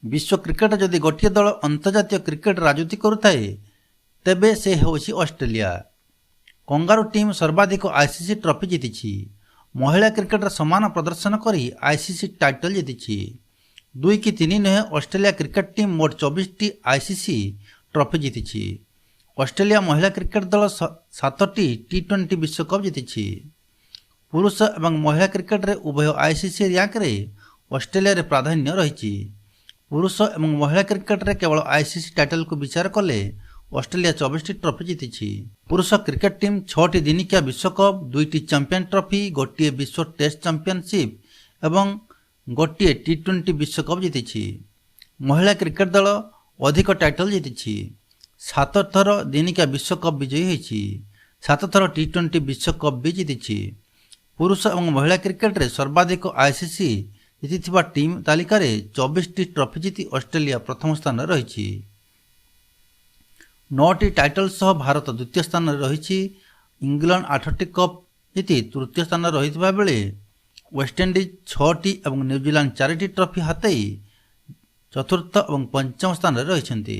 विश्व क्रिकेट जदि गोटे दल अंतर्जातीय क्रिकेट राजनीति करुए तेबे से होछि ऑस्ट्रेलिया। कंगारू टीम सर्वाधिक आईसीसी ट्रॉफी जीति। महिला क्रिकेटर समान प्रदर्शन करी आईसीसी टाइटल जीति। 2 कि 3 नुहे ऑस्ट्रेलिया क्रिकेट टीम मोट 24 आईसीसी ट्रॉफी जीति। ऑस्ट्रेलिया महिला क्रिकेट दल 7टी T20 विश्वकप जीति। पुरुष एवं महिला क्रिकेट रे उभय आईसीसी रैंक रे ऑस्ट्रेलिया रे प्राधान्य रही। पुरुष एवं महिला क्रिकेट रे केवल आईसीसी टाइटल को विचार कले ऑस्ट्रेलिया 24टी ट्रॉफी जीति। पुरुष क्रिकेट टीम 6टी दिनिकिया विश्वकप, 2टी चैंपियन ट्रॉफी, गोटे विश्व टेस्ट चैंपियनशिप एवं गोटे T20 विश्वकप जीति। महिला क्रिकेट दल अधिक टाइटल जीति। 7 थर दिनिकिया विश्वकप विजयी होती। 7 थर T20 विश्वकप भी जीति। पुरुष और महिला क्रिकेट रे सर्वाधिक आईसीसी जीति टीम तालिका रे 24टी ट्रॉफी जीति ऑस्ट्रेलिया प्रथम स्थान रही। 9टी टाइटल सह भारत द्वितीय स्थान रही। इंग्लैंड 8टी कप जीति तृतीय स्थान रही बेले वेस्टइंडीज 6टी और न्यूजीलैंड 4टी ट्रॉफी हाथई चतुर्थ और पंचम स्थान रही।